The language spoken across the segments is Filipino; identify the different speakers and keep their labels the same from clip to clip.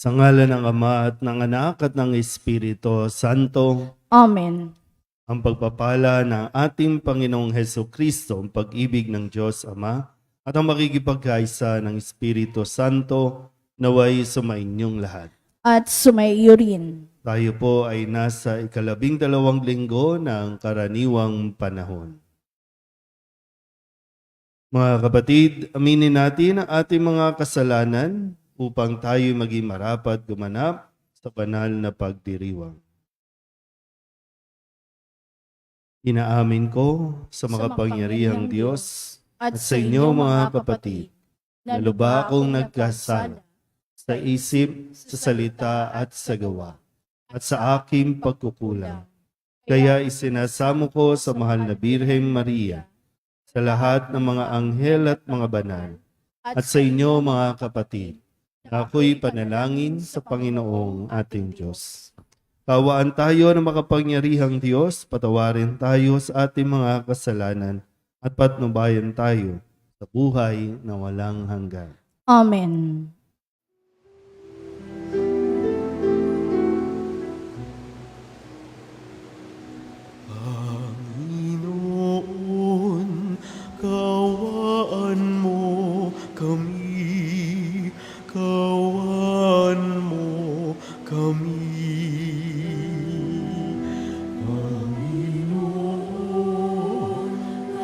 Speaker 1: Sa ngalan ng Ama at ng Anak at ng Espiritu Santo,
Speaker 2: Amen.
Speaker 1: ang pagpapala ng ating Panginoong Hesukristo, ang pag-ibig ng Diyos Ama, at ang makikipagkaisa ng Espiritu Santo, naway sumainyong lahat.
Speaker 2: At sumaiyo rin.
Speaker 1: Tayo po ay nasa 12 linggo ng karaniwang panahon. Mga kapatid, aminin natin ang ating mga kasalanan upang tayo maging marapat gumanap sa banal na pagdiriwang. Inaamin ko sa makapangyarihang Diyos at sa inyo mga kapatid, na lubha akong nagkasala sa isip, sa salita at sa gawa, at sa aking pagkukulang. Kaya isinasamo ko sa mahal na Birheng Maria, sa lahat ng mga anghel at mga banal, at sa inyo mga kapatid, na ako'y panalangin sa Panginoong ating Diyos. Kawaan tayo ng makapangyarihang Diyos, patawarin tayo sa ating mga kasalanan, at patnubayan tayo sa buhay na walang hanggan.
Speaker 2: Amen.
Speaker 3: Panginoon, kawaan mo kami, kawaan mo kami. Panginoon,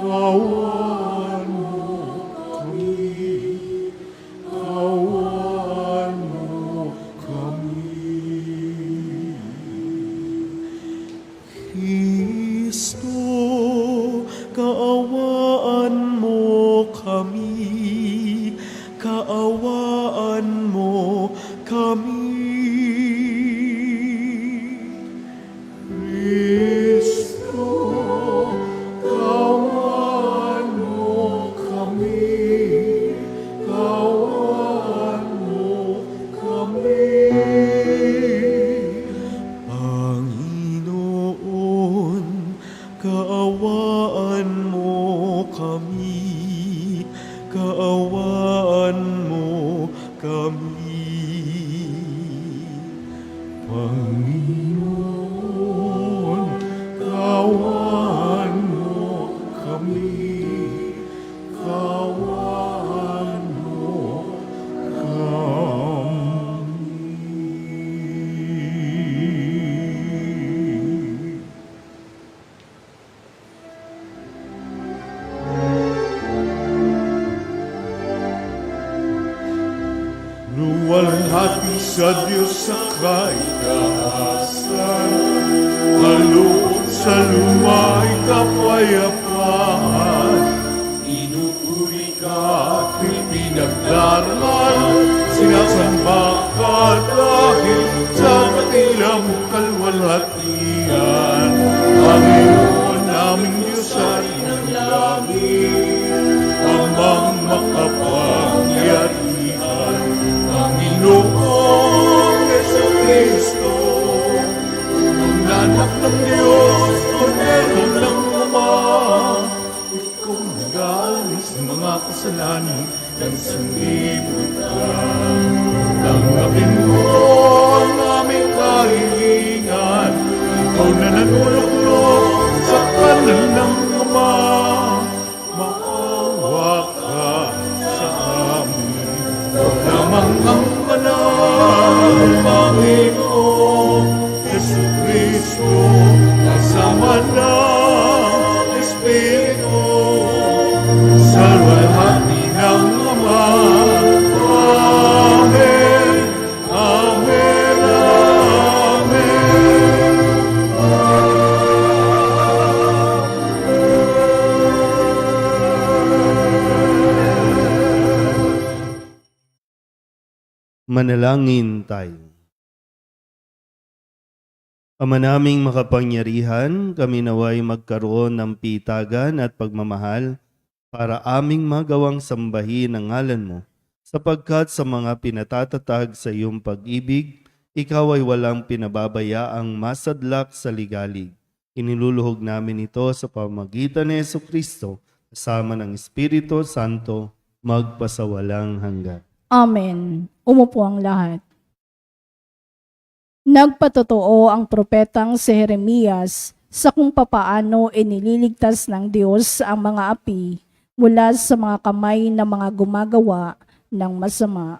Speaker 3: kawaan mo kami, kawaan mo kami. Kristo, kaawaan mo kami, kaawaan mo kami. Kristo, kaawaan mo kami, kaawaan mo kami. Panginoon, kaawaan mo kami, kaawaan mo kami. Panginoon, kaawaan mo kami, kaawaan mo kami. Luwalhati sa Diyos sa kaitaasan, kaloob sa lumay kapayapaan. Inupuri ka at pinagdarmal, sinasamba ka dahil sa katila mong kalwalhatian. Panginoon naming Diyos ay ng langit, amang makapangyarihan. Panginoong Jesucristo, ang anak ng Diyos, Kordero ng Ama, ikaw nag-aalis ng mga kasalanan ng sanlibutan. Tanggapin mo ang aming kahilingan, ikaw na nanuluklok sa kanan ng Ama. Maawa ka sa amin, lamang ang banal, Panginoon Jesucristo, kasama ng Espiritu, sa luwalhati ng Ama. Amen, Amen, Amen.
Speaker 1: Manalangin tayo. Ama naming makapangyarihan, kami naway magkaroon ng pitagan at pagmamahal para aming magawang sambahin ang ngalan mo, sapagkat sa mga pinatatatag sa iyong pag-ibig, ikaw ay walang pinababayaang masadlak sa ligalig. Iniluluhog namin ito sa pamamagitan ni Jesucristo, kasama ng Espiritu Santo, magpasawalang hanggan.
Speaker 2: Amen. Umupo ang lahat. Nagpatotoo ang propetang si Jeremias sa kung papaano inililigtas ng Diyos ang mga api mula sa mga kamay ng mga gumagawa ng masama.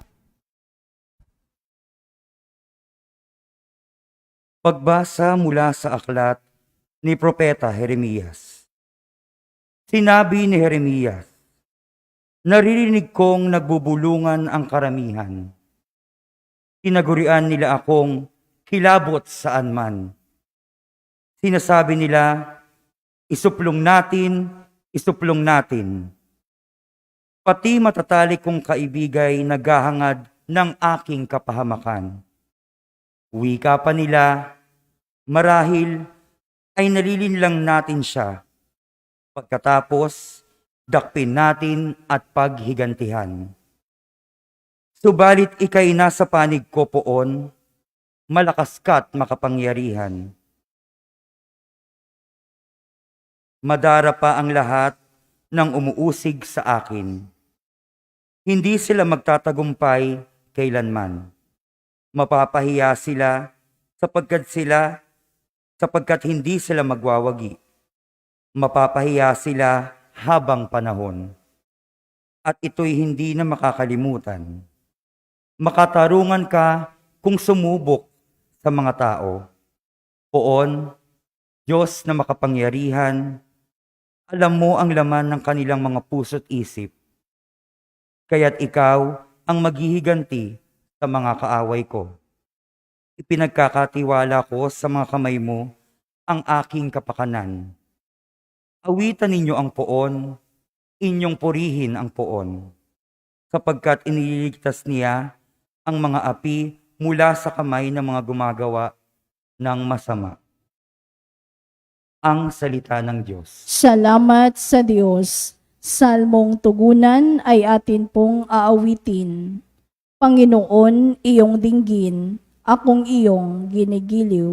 Speaker 4: Pagbasa mula sa aklat ni Propeta Jeremias. Sinabi ni Jeremias, naririnig kong nagbubulungan ang karamihan. Tinagurian nila akong kilabot saan man. Sinasabi nila, isuplong natin, isuplong natin. Pati matatalik kong kaibigay naghahangad ng aking kapahamakan. Wika pa nila, marahil ay nalilinlang natin siya. Pagkatapos, dakpin natin at paghigantihan. Subalit ika'y nasa panig ko poon, malakas ka't makapangyarihan. Madara pa ang lahat ng umuusig sa akin. Hindi sila magtatagumpay kailanman. Mapapahiya sila sapagkat hindi sila magwawagi. Mapapahiya sila habang panahon. At ito'y hindi na makakalimutan. Makatarungan ka kung sumubok sa mga tao. Poon, Diyos na makapangyarihan, alam mo ang laman ng kanilang mga puso't isip. Kaya't ikaw ang maghihiganti sa mga kaaway ko. Ipinagkakatiwala ko sa mga kamay mo ang aking kapakanan. Awitan ninyo ang poon, inyong purihin ang poon, sapagkat iniligtas niya ang mga api mula sa kamay ng mga gumagawa ng masama. Ang salita ng Diyos.
Speaker 2: Salamat sa Diyos. Salmong tugunan ay atin pong aawitin. Panginoon, iyong dinggin, akong iyong ginigiliw.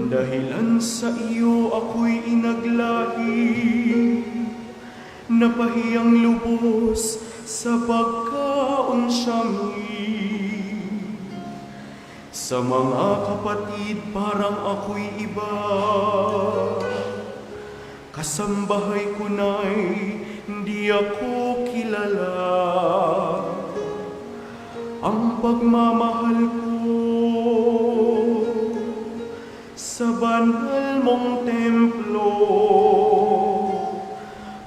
Speaker 3: Dahilan sa iyo ako'y inaglahi, napahiyang lubos sa pagkaunsyami. Sa mga kapatid parang ako'y iba, kasambahay ko na'y hindi ako kilala. Ang pagmamahal ko sa banal mong templo,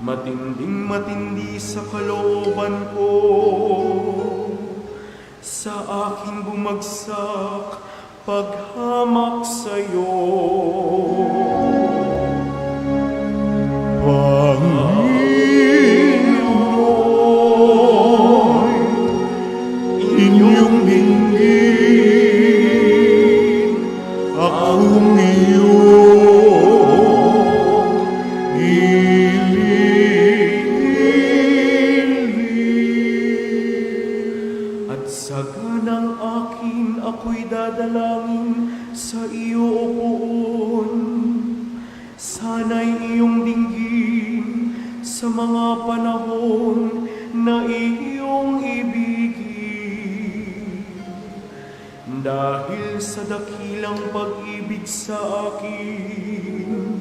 Speaker 3: matinding matindi sa kalooban ko, sa aking bumagsak paghamak sa'yo. Panginoon, inyong dinggin, akong iyong ililig. At sa ganang akin ako'y dadalangin sa iyo, O Poon. Sana'y iyong dinggin sa mga panahon na iyong ibigin. Dahil sa dakilang pag-ibig sa akin,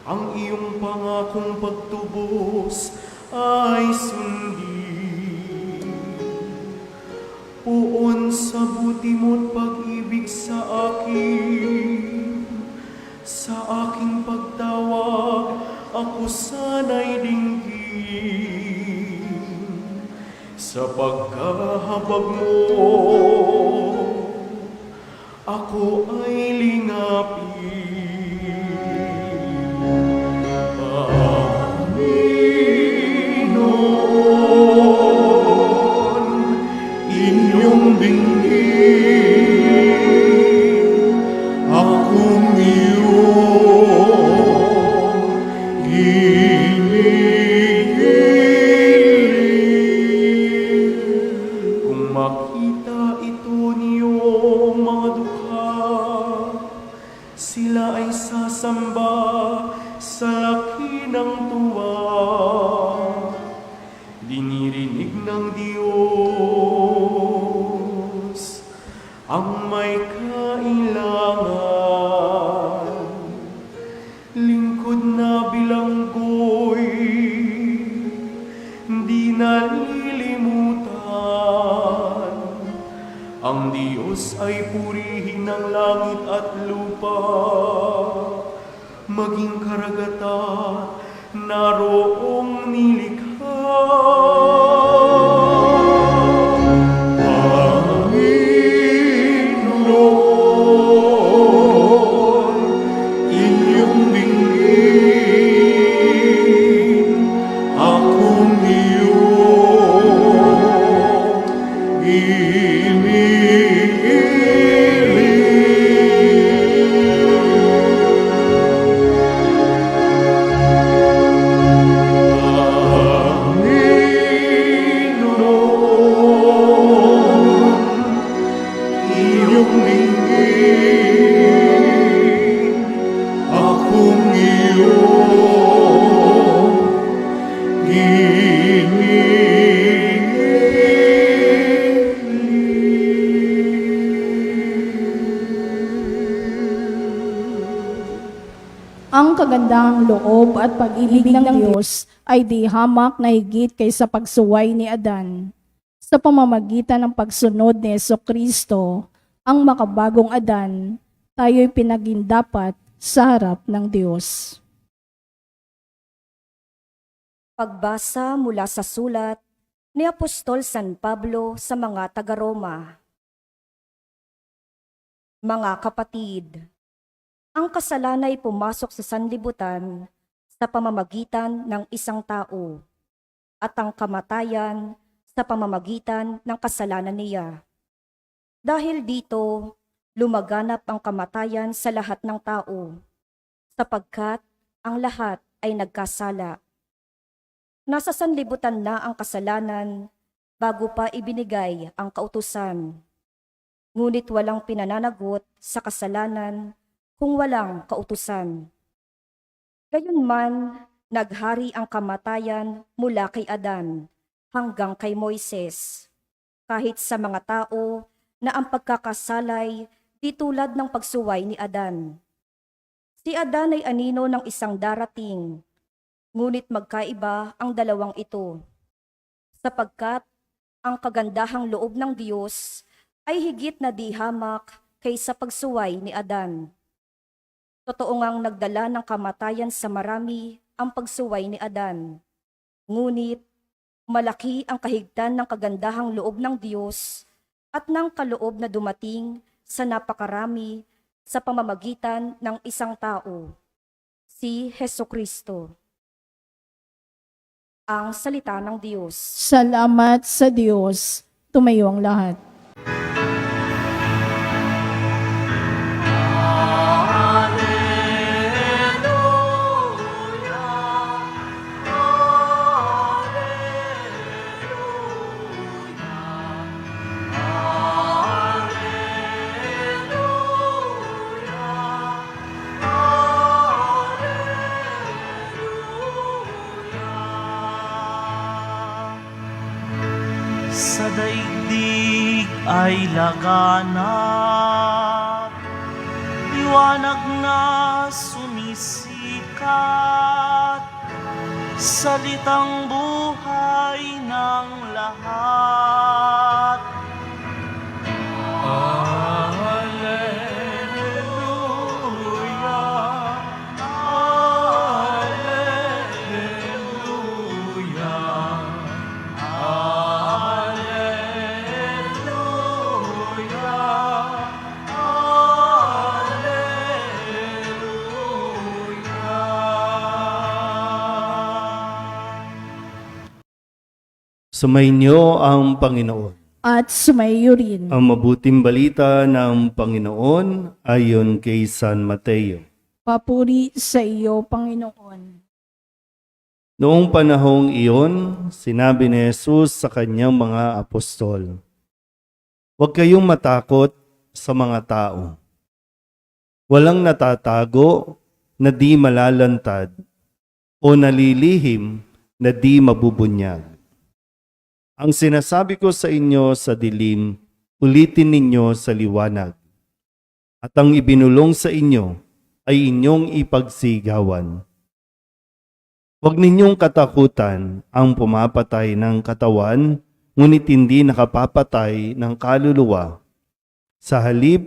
Speaker 3: ang iyong pangakong pagtubos ay sundin. Puon sa buti mo't pag-ibig sa akin, sa aking pagtawag, ako sana'y dinggin. Sa pagkahabag mo, ako ay lingapin. Panginoon, inyong dinggin, akong iyong hinihiling. Kung makita ito niyong mga dukha, sila ay sasamba sa laki ng tuwa. Dinirinig ng Diyos ang may kailangan. Lingkod na bilanggo'y di nalilimutan. Ang Diyos ay purihin ng langit at lupa, maging karagatan naroong nilikha. Panginoon, inyong dinggin, akong iyong
Speaker 2: Ang kagandahang loob at pag-ibig ng Diyos ay di hamak na higit kaysa pagsuway ni Adan. Sa pamamagitan ng pagsunod ni Jesucristo, ang makabagong Adan, tayo'y pinagindapat sa harap ng Diyos.
Speaker 5: Pagbasa mula sa sulat ni Apostol San Pablo sa mga taga-Roma. Mga kapatid, ang kasalanay pumasok sa sanlibutan sa pamamagitan ng isang tao at ang kamatayan sa pamamagitan ng kasalanan niya. Dahil dito, lumaganap ang kamatayan sa lahat ng tao, sapagkat ang lahat ay nagkasala. Nasa sanlibutan na ang kasalanan bago pa ibinigay ang kautusan. Ngunit walang pinananagot sa kasalanan kung walang kautusan. Gayunman, naghari ang kamatayan mula kay Adan hanggang kay Moises, kahit sa mga tao na ang pagkakasalay di tulad ng pagsuway ni Adan. Si Adan ay anino ng isang darating, ngunit magkaiba ang dalawang ito, sapagkat ang kagandahang loob ng Diyos ay higit na di hamak kaysa pagsuway ni Adan. Totoo ngang nagdala ng kamatayan sa marami ang pagsuway ni Adan. Ngunit malaki ang kahigtan ng kagandahang loob ng Diyos at ng kaloob na dumating sa napakarami sa pamamagitan ng isang tao, si Jesucristo. Ang salita ng Diyos.
Speaker 2: Salamat sa Diyos. Tumayo ang lahat.
Speaker 3: sa daigdig ay laganap, liwanag na sumisikat, salitang buhay ng lahat. Alleluia, Alleluia, Alleluia, Alleluia.
Speaker 1: Sumainyo ang Panginoon.
Speaker 2: At sumayo rin.
Speaker 1: Ang mabuting balita ng Panginoon ayon kay San Mateo.
Speaker 2: Papuri sa iyo, Panginoon.
Speaker 1: Noong panahong iyon, sinabi ni Jesus sa kanyang mga apostol, "Huwag kayong matakot sa mga tao. Walang natatago na di malalantad o nalilihim na di mabubunyag. Ang sinasabi ko sa inyo sa dilim, ulitin ninyo sa liwanag. At ang ibinulong sa inyo ay inyong ipagsigawan. Huwag ninyong katakutan ang pumapatay ng katawan, ngunit hindi nakapapatay ng kaluluwa. Sa halip,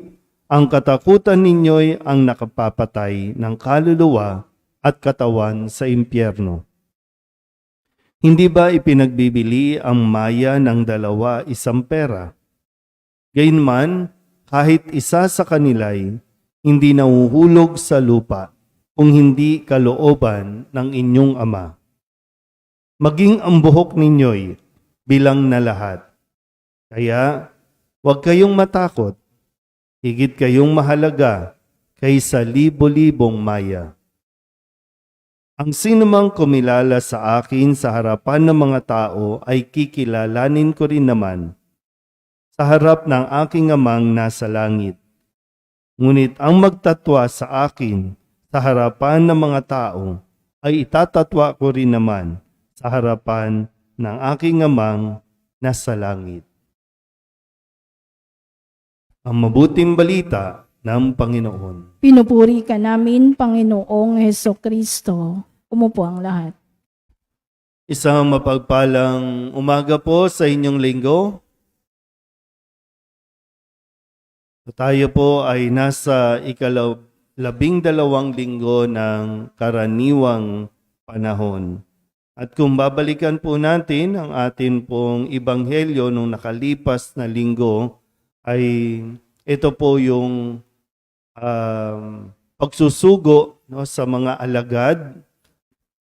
Speaker 1: ang katakutan ninyo'y ang nakapapatay ng kaluluwa at katawan sa impyerno. Hindi ba ipinagbibili ang maya ng 2 pera? Gayunman, kahit isa sa kanila'y hindi nahuhulog sa lupa kung hindi kalooban ng inyong Ama. Maging ang buhok ninyo'y bilang na lahat. Kaya, huwag kayong matakot. Higit kayong mahalaga kaysa libo-libong maya. Ang sinumang kumilala sa akin sa harapan ng mga tao ay kikilalanin ko rin naman sa harap ng aking Amang nasa langit. Ngunit ang magtatwa sa akin sa harapan ng mga tao ay itatatwa ko rin naman sa harapan ng aking Amang nasa langit." Ang mabuting balita ng Panginoon.
Speaker 2: Pinupuri ka namin, Panginoong Hesukristo. Umupo ang lahat.
Speaker 1: Isang mapagpalang umaga po sa inyong linggo. Tayo po ay nasa 12 linggo ng karaniwang panahon. At kung babalikan po natin ang atin pong ebanghelyo nung nakalipas na linggo, ay ito po yung pagsusugo, no, sa mga alagad.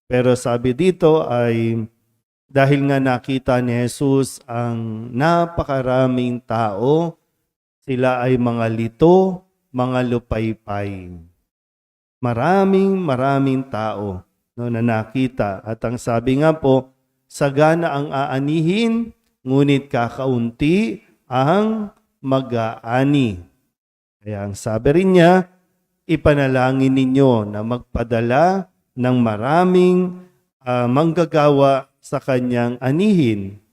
Speaker 1: Pero sabi dito ay dahil nga nakita ni Jesus ang napakaraming tao, sila ay mga lito, mga lupaypay. Maraming tao, no, na nakita. At ang sabi nga po, sagana ang aanihin, ngunit kakaunti ang mag-aani. Kaya ang sabi rin niya, ipanalangin ninyo na magpadala ng maraming manggagawa sa kanyang anihin.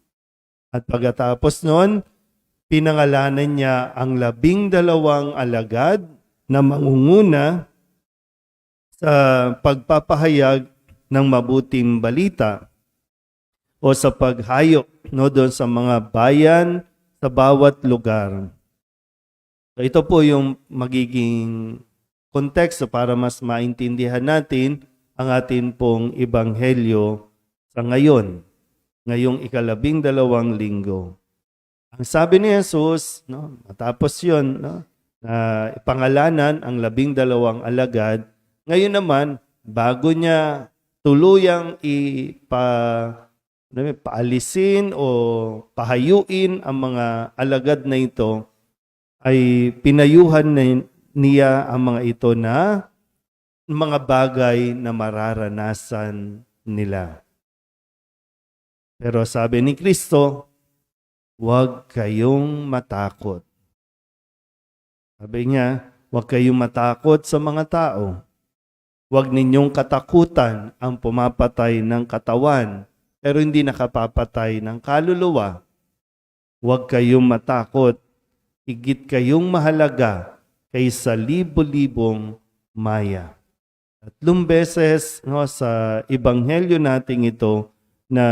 Speaker 1: At pagkatapos noon, pinangalanan niya ang 12 alagad na mangunguna sa pagpapahayag ng mabuting balita o sa paghayop, no, doon sa mga bayan sa bawat lugar. So ito po yung magiging konteksto para mas maintindihan natin ang atin pong ebanghelyo sa ngayong 12 linggo. Ang sabi ni Jesus, no, matapos yun, no, na ipangalanan ang 12 alagad, ngayon naman, bago niya tuluyang paalisin o pahayuin ang mga alagad na ito, ay pinayuhan niya ang mga ito na mga bagay na mararanasan nila. Pero sabi ni Kristo, huwag kayong matakot. Sabi niya, huwag kayong matakot sa mga tao. Huwag ninyong katakutan ang pumapatay ng katawan, pero hindi nakapapatay ng kaluluwa. huwag kayong matakot. Higit kayong mahalaga kaysa libo-libong maya. 3 beses sa ebanghelyo nating ito na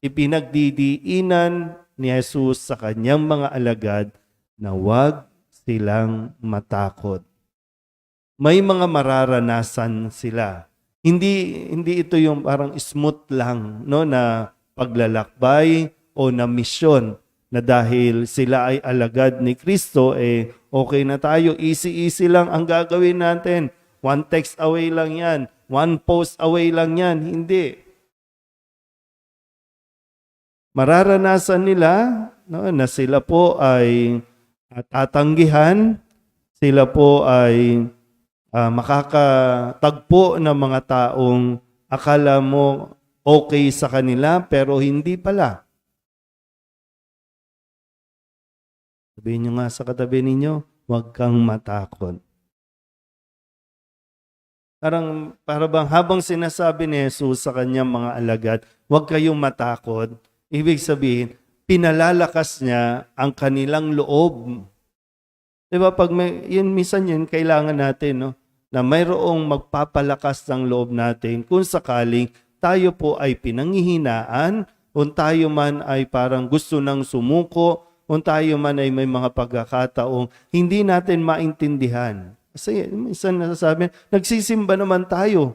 Speaker 1: ipinagdidiinan ni Jesus sa kanyang mga alagad na huwag silang matakot. May mga mararanasan sila. Hindi ito yung parang smooth lang na paglalakbay o na misyon na dahil sila ay alagad ni Kristo, okay na tayo, easy lang ang gagawin natin. 1 text away lang yan, 1 post away lang yan. Hindi. Mararanasan nila na sila po ay tatanggihan, sila po ay makakatagpo ng mga taong akala mo okay sa kanila pero hindi pala. Sabihin nyo nga sa katabi ninyo, huwag kang matakot. Para bang habang sinasabi ni Jesus sa kanyang mga alagad, huwag kayong matakot, ibig sabihin, pinalalakas niya ang kanilang loob. Diba? Minsan yun, kailangan natin, na mayroong magpapalakas ng loob natin kung sakaling tayo po ay pinanghihinaan, kung tayo man ay parang gusto nang sumuko, kung tayo man ay may mga pagkakataong hindi natin maintindihan. Kasi minsan nasasabi, nagsisimba naman tayo.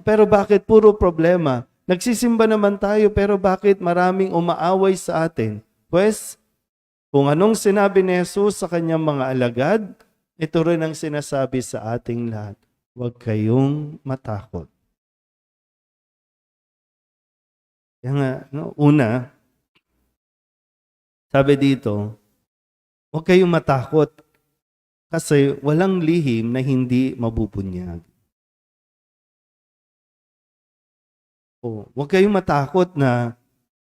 Speaker 1: Pero bakit puro problema? Nagsisimba naman tayo, pero bakit maraming umaaway sa atin? Pues, kung anong sinabi ni Jesus sa kanyang mga alagad, ito rin ang sinasabi sa ating lahat. Huwag kayong matakot. Kaya nga, una, sabi dito, huwag kayong matakot kasi walang lihim na hindi mabubunyag. Huwag kayong matakot na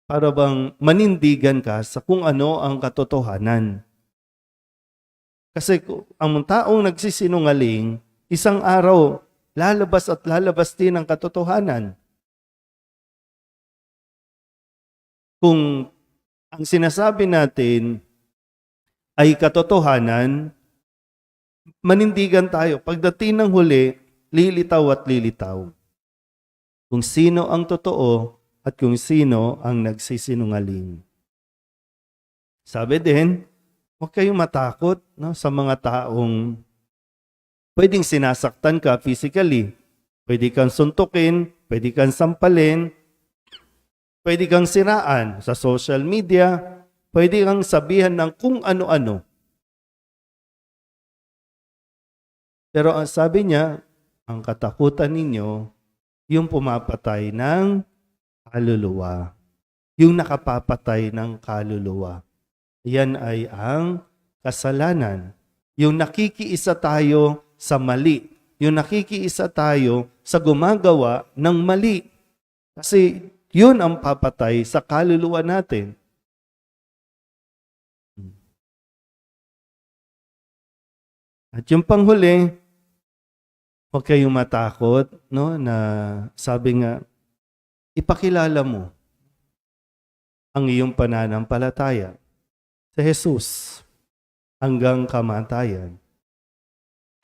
Speaker 1: para bang manindigan ka sa kung ano ang katotohanan. Kasi ang taong nagsisinungaling, isang araw, lalabas at lalabas din ang katotohanan. Kung ang sinasabi natin ay katotohanan, manindigan tayo. Pagdating ng huli, lilitaw at lilitaw. Kung sino ang totoo at kung sino ang nagsisinungaling. Sabi din, huwag kayong matakot sa mga taong pwedeng sinasaktan ka physically. Pwede kang suntukin, pwede kang sampalin, pwede kang siraan sa social media, pwede kang sabihan ng kung ano-ano. Pero ang sabi niya, ang katakutan ninyo, yung pumapatay ng kaluluwa. Yung nakapapatay ng kaluluwa. Yan ay ang kasalanan. Yung nakikiisa tayo sa mali. Yung nakikiisa tayo sa gumagawa ng mali. Kasi yun ang papatay sa kaluluwa natin. At yung panghuli, huwag kayong matakot, na sabi nga, ipakilala mo ang iyong pananampalataya sa Jesus hanggang kamatayan.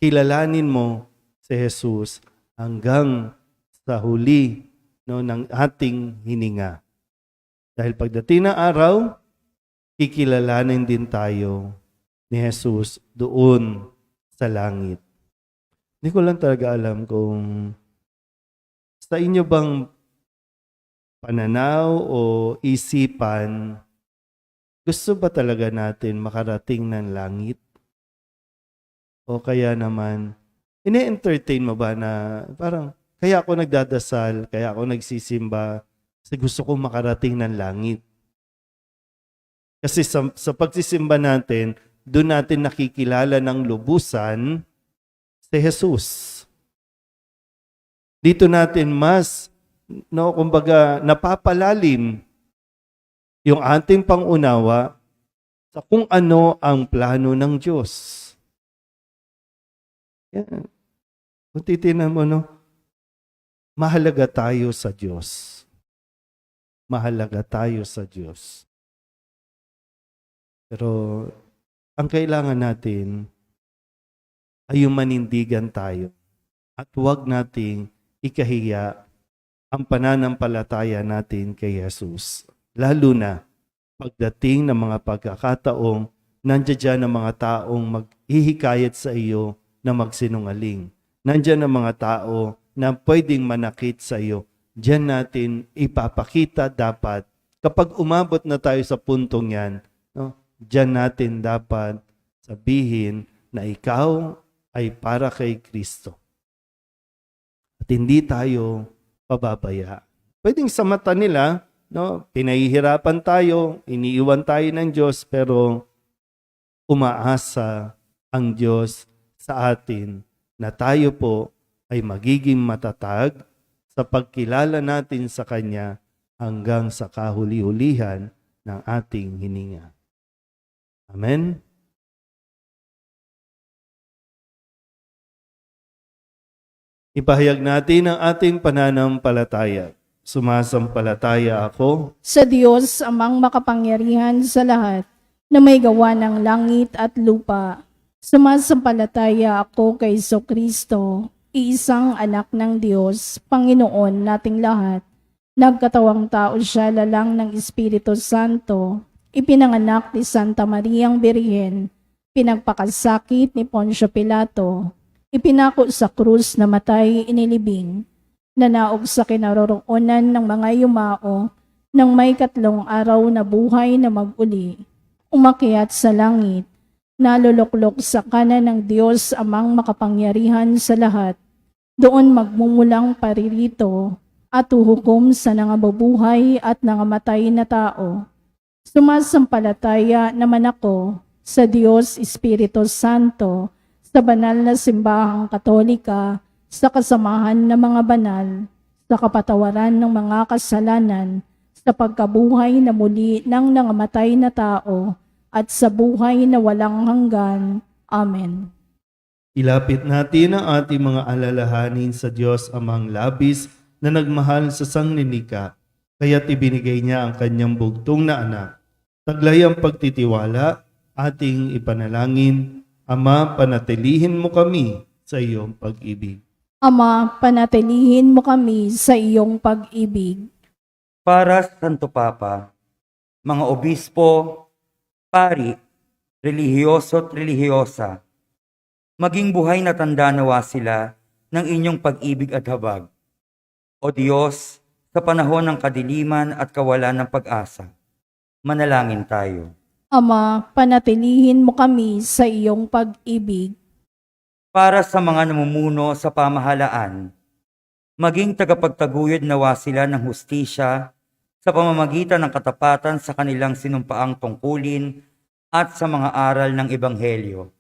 Speaker 1: Kilalanin mo si Jesus hanggang sa huli ng ating hininga. Dahil pagdating ng araw, kikilalanin din tayo ni Jesus doon sa langit. Hindi ko lang talaga alam kung sa inyo bang pananaw o isipan, gusto ba talaga natin makarating ng langit? O kaya naman, ine-entertain mo ba na parang, kaya ako nagdadasal, kaya ako nagsisimba, kasi gusto kong makarating ng langit. Kasi sa pagsisimba natin, doon natin nakikilala ng lubusan si Jesus. Dito natin mas, kumbaga, napapalalim yung ating pangunawa sa kung ano ang plano ng Diyos. Yan. Kung titinan mo, mahalaga tayo sa Diyos. Mahalaga tayo sa Diyos. Pero ang kailangan natin ay yung manindigan tayo at huwag nating ikahiya ang pananampalataya natin kay Jesus. Lalo na pagdating ng mga pagkakataong nandiyan dyan ang mga taong maghihikayat sa iyo na magsinungaling. Nandiyan ang mga tao na pwedeng manakit sa iyo. Diyan natin ipapakita dapat kapag umabot na tayo sa puntong yan, no? Diyan natin dapat sabihin na ikaw ay para kay Kristo. At hindi tayo pababaya. Pwedeng sa mata nila, no, pinahihirapan tayo, iniiwan tayo ng Diyos, pero umaasa ang Diyos sa atin na tayo po ay magiging matatag sa pagkilala natin sa Kanya hanggang sa kahuli-hulihan ng ating hininga. Amen? Ipahayag natin ang ating pananampalataya. Sumasampalataya ako
Speaker 2: Sa Diyos amang makapangyarihan sa lahat, na may gawa ng langit at lupa. Sumasampalataya ako kay Kristo, iisang anak ng Diyos, Panginoon nating lahat. Nagkatawang tao siya lalang ng Espiritu Santo, ipinanganak ni Santa Mariang Birhen, pinagpakasakit ni Poncio Pilato, ipinako sa krus na matay inilibing, nanaog sa kinaroroonan ng mga yumao, nang may 3 araw na buhay na mag-uli, umakyat sa langit, naluluklok sa kanan ng Diyos amang makapangyarihan sa lahat, doon magmumulang paririto at uhukom sa nangabubuhay at nangamatay na tao. Sumasampalataya naman ako sa Diyos Espiritu Santo, sa banal na simbahang Katolika, sa kasamahan ng mga banal, sa kapatawaran ng mga kasalanan, sa pagkabuhay na muli ng nangamatay na tao, at sa buhay na walang hanggan. Amen.
Speaker 1: Ilapit natin ang ating mga alalahanin sa Diyos amang labis na nagmahal sa sanglinika, kaya't ibinigay niya ang kanyang bugtong na anak. Taglay ang pagtitiwala, ating ipanalangin. Ama, panatilihin mo kami sa iyong pag-ibig.
Speaker 2: Ama, panatilihin mo kami sa iyong pag-ibig.
Speaker 4: Para sa Santo Papa, mga obispo, pari, relihiyoso at relihiyosa, maging buhay na tanda nawa sila ng inyong pag-ibig at habag. O Diyos, sa panahon ng kadiliman at kawalan ng pag-asa, manalangin tayo.
Speaker 2: Ama, panatilihin mo kami sa iyong pag-ibig.
Speaker 4: Para sa mga namumuno sa pamahalaan, maging tagapagtaguyod nawa sila ng hustisya sa pamamagitan ng katapatan sa kanilang sinumpaang tungkulin at sa mga aral ng Ebanghelyo.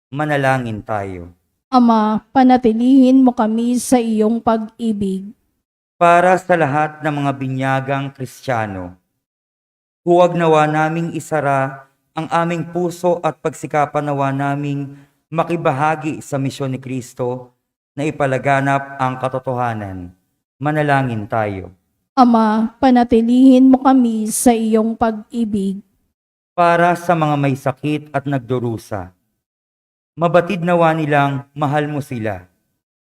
Speaker 4: Manalangin tayo.
Speaker 2: Ama, panatilihin mo kami sa iyong pag-ibig.
Speaker 4: Para sa lahat ng mga binyagang Kristiyano, huwag nawa naming isara ang aming puso at pagsikapan nawa naming makibahagi sa misyon ni Kristo na ipalaganap ang katotohanan. Manalangin tayo.
Speaker 2: Ama, panatilihin mo kami sa iyong pag-ibig.
Speaker 4: Para sa mga may sakit at nagdurusa, mabatid nawa nilang mahal mo sila.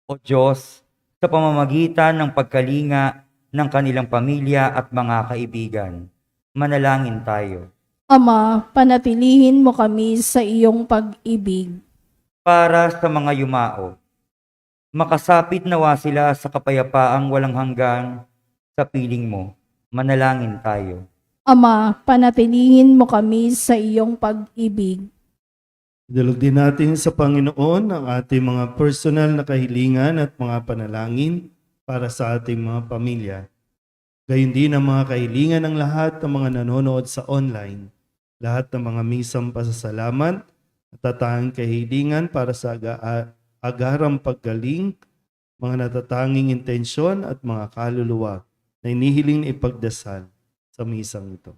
Speaker 4: O Diyos, sa pamamagitan ng pagkalinga ng kanilang pamilya at mga kaibigan, manalangin tayo.
Speaker 2: Ama, panatilihin mo kami sa iyong pag-ibig.
Speaker 4: Para sa mga yumao, makasapit nawa sila sa kapayapaang walang hanggang sa piling mo. Manalangin tayo.
Speaker 2: Ama, panatilihin mo kami sa iyong pag-ibig.
Speaker 1: Idulog din natin sa Panginoon ang ating mga personal na kahilingan at mga panalangin para sa ating mga pamilya. Gayon din ang mga kahilingan ng lahat ng mga nanonood sa online, lahat ng mga misang pasasalamat at tatanging kahilingan para sa agarang paggaling, mga natatanging intensyon at mga kaluluwa na inihiling na ipagdasal sa misang ito.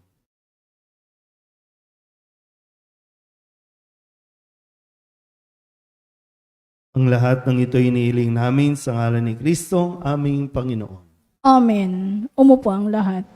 Speaker 1: Ang lahat ng ito inihiling namin sa ngalan ni Kristo, aming Panginoon.
Speaker 2: Amen. Umupo ang lahat.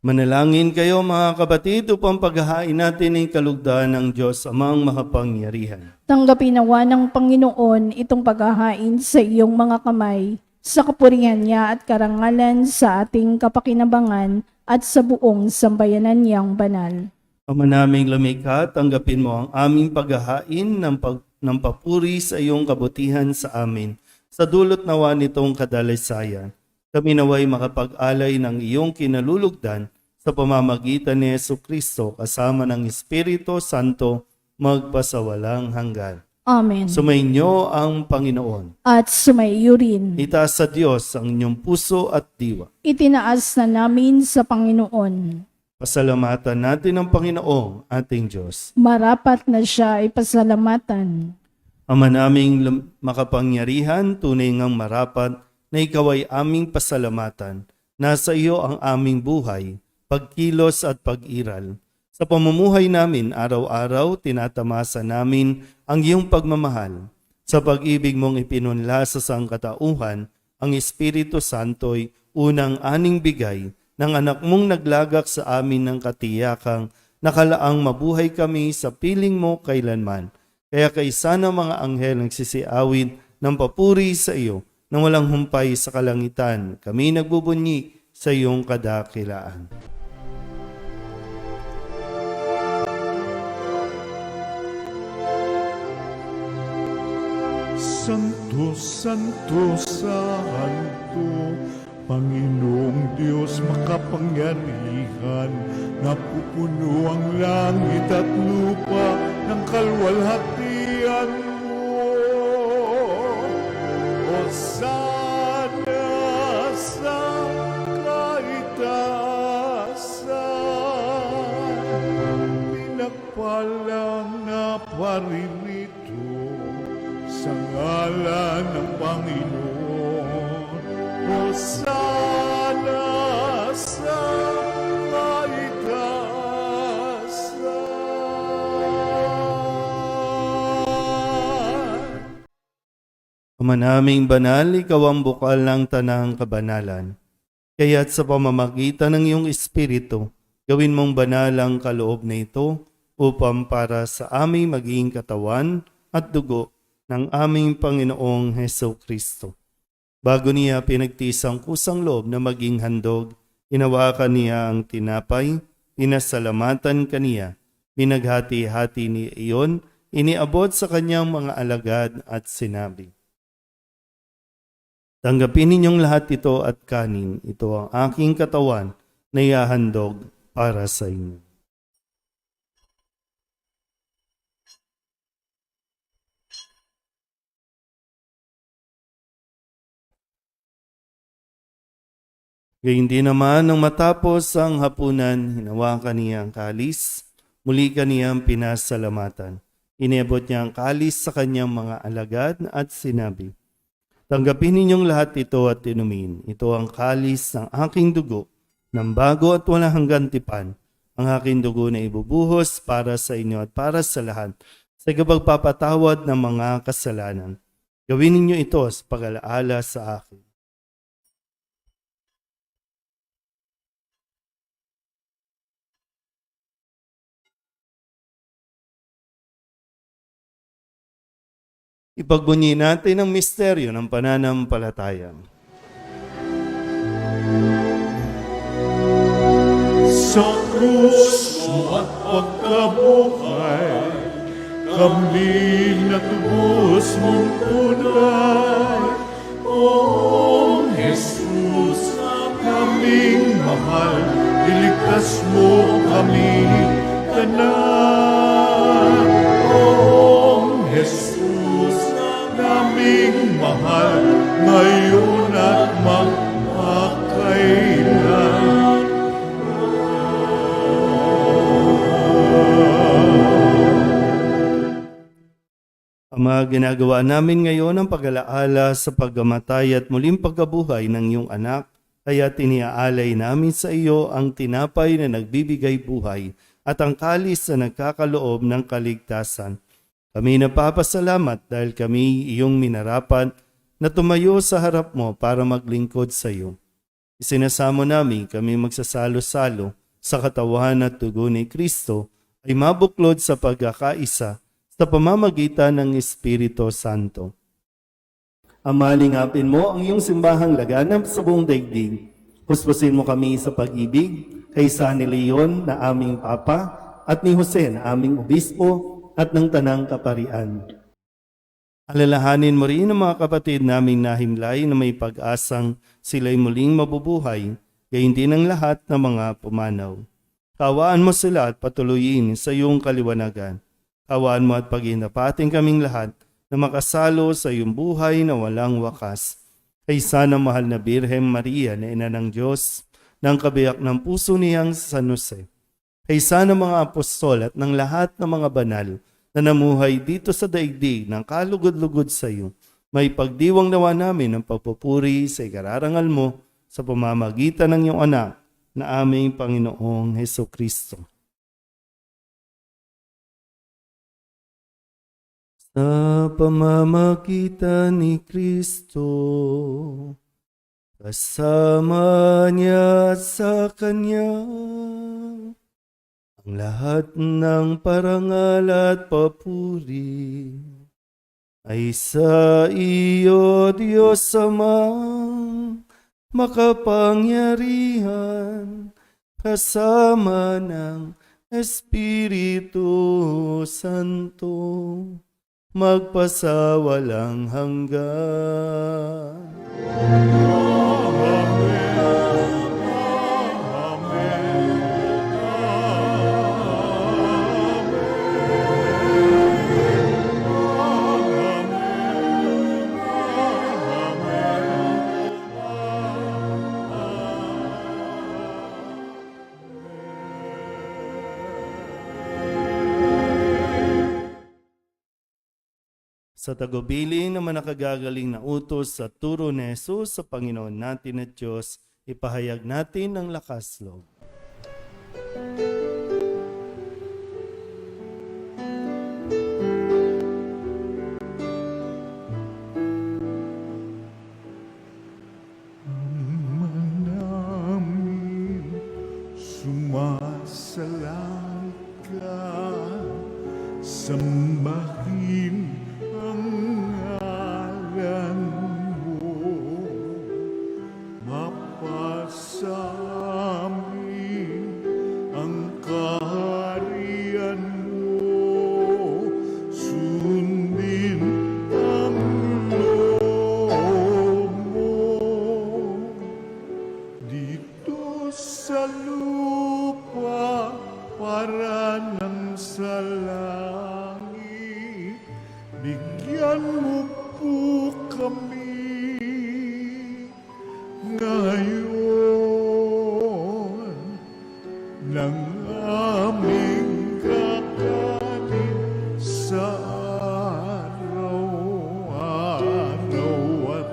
Speaker 1: Manalangin kayo mga kapatid upang paghahain natin ang kalugdan ng Diyos amang makapangyarihan.
Speaker 2: Tanggapin nawa ng Panginoon itong paghahain sa iyong mga kamay, sa kapurihan niya at karangalan sa ating kapakinabangan at sa buong sambayanan niyang banal.
Speaker 1: Ama naming lumikha, tanggapin mo ang aming paghahain ng papuri sa iyong kabutihan sa amin. Sa dulot nawa nitong kadalasayan, kami naway makapag-alay ng iyong kinalulugdan sa pamamagitan ni Jesucristo kasama ng Espiritu Santo magpasawalang hanggan.
Speaker 2: Amen.
Speaker 1: Sumainyo ang Panginoon.
Speaker 2: At sumaiyo rin.
Speaker 1: Itaas sa Diyos ang inyong puso at diwa.
Speaker 2: Itinaas na namin sa Panginoon.
Speaker 1: Pasalamatan natin ang Panginoong ating Diyos.
Speaker 2: Marapat na siya ay pasalamatan.
Speaker 1: Ama naming makapangyarihan, tunay ngang marapat na ikaw ay aming pasalamatan. Nasa iyo ang aming buhay, pagkilos at pag-iral. Sa pamumuhay namin araw-araw, tinatamasa namin ang iyong pagmamahal. Sa pag-ibig mong ipinunla sa sangkatauhan, ang Espiritu Santo'y unang aning bigay ng anak mong naglagak sa amin ng katiyakang nakalaang mabuhay kami sa piling mo kailanman. Kaya kaisa ng mga anghel nagsisiawit ng papuri sa iyo nang walang humpay sa kalangitan. Kami nagbubunyi sa iyong kadakilaan.
Speaker 3: Santo, Santo, Santo, Panginoong Diyos makapangyarihan, napupuno ang langit at lupa ng kalwalhatian mo. Hosana sa kaitaasan, pinagpalang na paririto sa ngalan ng Panginoon. Hosana sa kaitaasan.
Speaker 1: Ama naming banal, ikaw ang bukal ng tanang kabanalan. Kaya't sa pamamagitan ng iyong Espiritu, gawin mong banal ang kaloob na ito upang para sa aming maging katawan at dugo ng aming Panginoong Heso Kristo. Bago niya pinagtiis ang kusang loob na maging handog, inawakan niya ang tinapay, pinasalamatan kaniya, pinaghati-hati niya iyon, iniabot sa kanyang mga alagad at sinabi, "Tanggapin ninyong lahat ito at kanin, ito ang aking katawan na ihahandog para sa inyo." Gayun din naman nang matapos ang hapunan, hinawakan niya ang kalis, muli kaniyang pinasalamatan. Iniabot niya ang kalis sa kanyang mga alagad at sinabi, "Tanggapin ninyong lahat ito at inumin. Ito ang kalis ng aking dugo, ng bago at walang hanggang tipan. Ang aking dugo na ibubuhos para sa inyo at para sa lahat, sa pagpapatawad ng mga kasalanan. Gawin ninyo ito sa pag-alaala sa akin." Ipagbunyi natin ang misteryo ng pananampalataya.
Speaker 3: Sa krus mo at pagkabuhay, kami natubos mong tunay. O Jesus, kaming mahal, iligtas mo kami kanan. O Jesus, naming mahal, ngayon at magpakailan.
Speaker 1: Ama, ginagawa namin ngayon ang pag-alaala sa pagkamatay at muling pagkabuhay ng iyong anak, kaya tiniaalay namin sa iyo ang tinapay na nagbibigay buhay at ang kalis na nagkakaloob ng kaligtasan. Kami napapasalamat dahil kami iyong minarapat na tumayo sa harap mo para maglingkod sa iyo. Isinasamo namin kami magsasalo-salo sa katawan at dugo ni Kristo ay mabuklod sa pagkakaisa sa pamamagitan ng Espiritu Santo. Ama, lingapin mo ang iyong simbahang laganap sa buong daigdig. Puspusin mo kami sa pag-ibig kay San Leon na aming Papa at ni Jose na aming Obispo at ng Tanang Kaparian. Alalahanin mo rin ang mga kapatid naming nahimlay na may pag-asang sila'y muling mabubuhay, gayon din ang lahat ng mga pumanaw. Kawaan mo sila at patuloyin sa iyong kaliwanagan. Kawaan mo at paginapating kaming lahat na makasalo sa iyong buhay na walang wakas. Kay sana mahal na Birhen Maria na ina ng Diyos, ng kabiyak ng puso niyang San Jose. Kay sana mga apostol at ng lahat ng mga banal na namuhay dito sa daigdig ng kalugod-lugod sa iyo, may pagdiwang nawa namin ng pagpupuri sa ikararangal mo sa pamamagitan ng iyong anak na aming Panginoong Hesukristo. Sa pamamagitan ni Kristo, kasama niya at sa Kanya, ang lahat ng parangal at papuri ay sa iyo, Diyos Amang makapangyarihan, kasama ng Espiritu Santo, magpasawalang hanggan. Sa tagubilin naman nakagagaling na utos sa turo ni Jesus sa Panginoon natin at Diyos, ipahayag natin ang lakas loob.
Speaker 3: namin sumasalang ka, sambahin ang ngalan mo, mapasamin ang kaharian mo, sundin ang loob mo dito sa lupa para ng sa langit. Bigyan mo po kami ngayon ng aming kakanin sa araw-araw at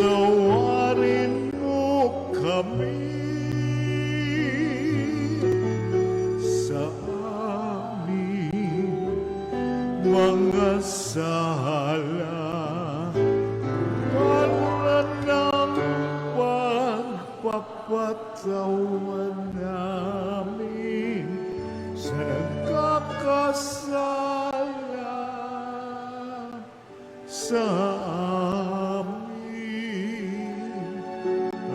Speaker 3: patawarin mo kami sa aming mga sala para ng pagpapatawan namin sa nagkakasala sa amin,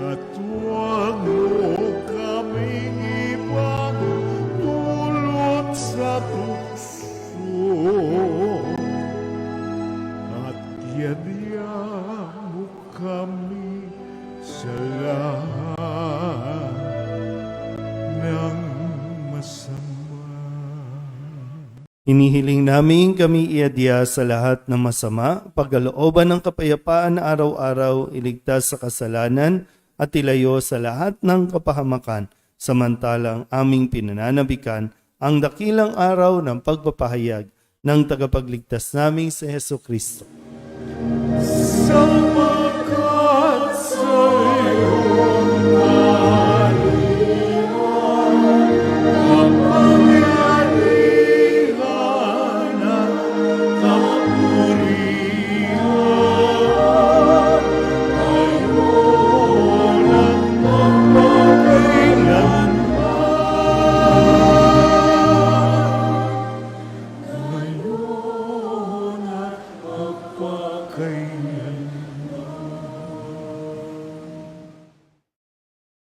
Speaker 3: at huwag mo kaming ipagdulot sa tukso, at yadya mo kami sa lahat ng masama.
Speaker 1: Hinihiling namin kami iadya sa lahat ng masama, pagkalooban ng kapayapaan na araw-araw, iligtas sa kasalanan at ilayo sa lahat ng kapahamakan, samantalang aming pinananabikan ang dakilang araw ng pagpapahayag ng tagapagligtas naming si Hesukristo.
Speaker 3: Sapagkat sa iyong kapangyarihan at kapurihan, ngayon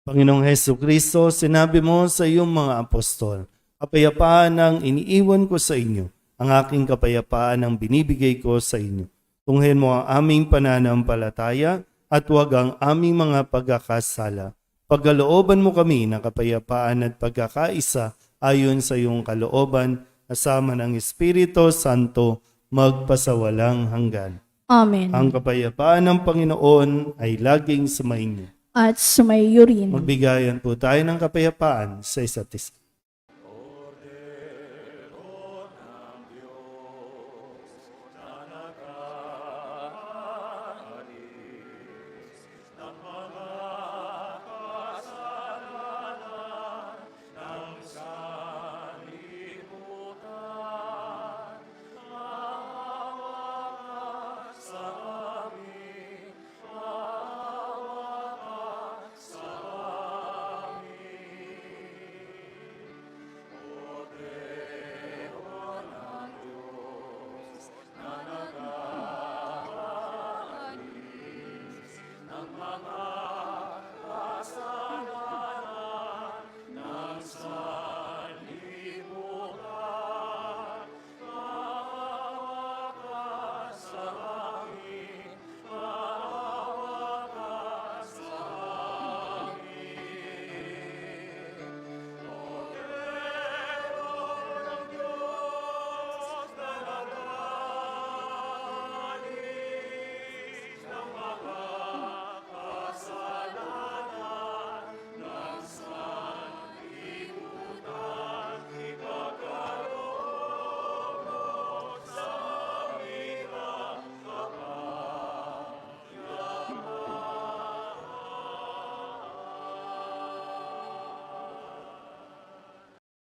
Speaker 1: Panginoong Heso Kristo, sinabi mo sa iyong mga apostol, kapayapaan ang iniiwan ko sa inyo, ang aking kapayapaan ang binibigay ko sa inyo. Tunghayan mo ang aming pananampalataya at huwag ang aming mga pagkakasala. Pagkalooban mo kami ng kapayapaan at pagkakaisa ayon sa iyong kalooban, kasama ng Espiritu Santo, magpasawalang hanggan.
Speaker 2: Amen.
Speaker 1: Ang kapayapaan ng Panginoon ay laging sumainyo.
Speaker 2: At sumaiyo rin.
Speaker 1: Magbigayan po tayo ng kapayapaan sa isa't isa.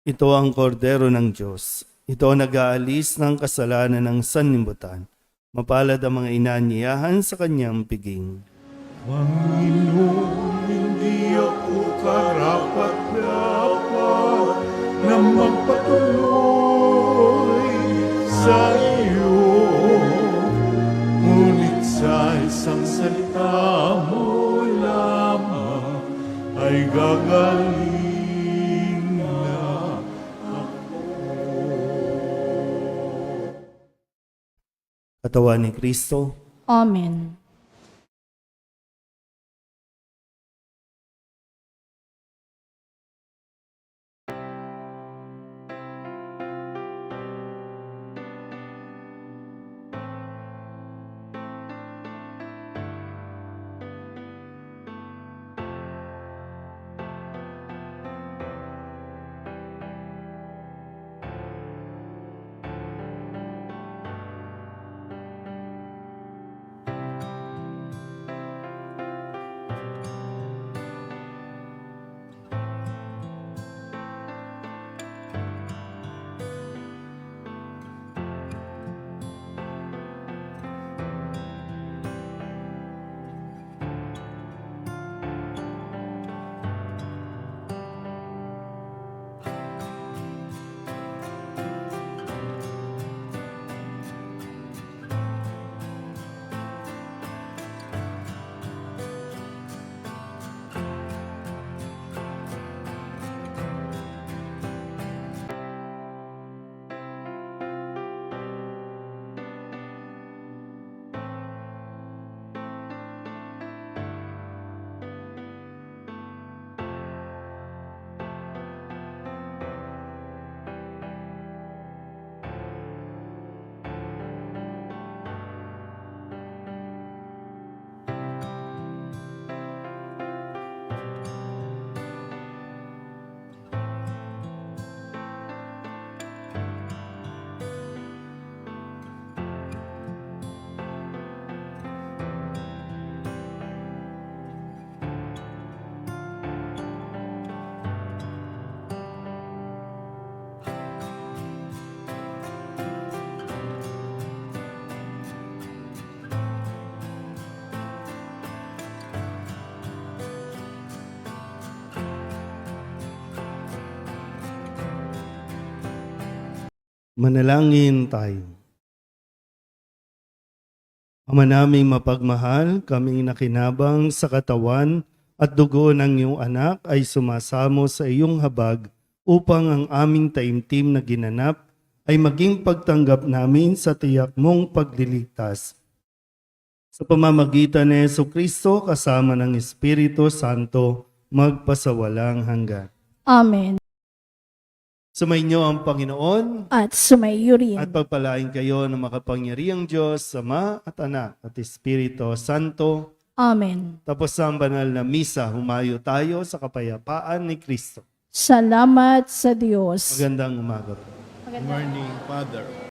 Speaker 1: Ito ang kordero ng Diyos. Ito ang nag-aalis ng kasalanan ng sanlibutan. Mapalad ang mga inanyayahan sa kanyang piging.
Speaker 3: Panginoon, hindi ako karapat-dapat na magpatuloy sa iyo. Ngunit sa isang salita mo lamang ay gagaling na ako.
Speaker 1: Katawan ni Kristo,
Speaker 2: Amen.
Speaker 1: manalangin tayo. Ama naming mapagmahal, kaming nakinabang sa katawan at dugo ng iyong anak ay sumasamo sa iyong habag upang ang aming taimtim na ginanap ay maging pagtanggap namin sa tiyak mong pagliligtas. Sa pamamagitan ni Jesucristo kasama ng Espiritu Santo, magpasawalang hanggan.
Speaker 2: Amen.
Speaker 1: Sumainyo ang Panginoon
Speaker 2: At sumayo rin.
Speaker 1: at pagpalain kayo ng makapangyarihang Diyos, Ama at Anak at Espiritu Santo.
Speaker 2: Amen.
Speaker 1: Tapos ang banal na misa, humayo tayo sa kapayapaan ni Kristo.
Speaker 2: Salamat sa Diyos.
Speaker 1: Magandang umaga po.
Speaker 6: Good morning, Father.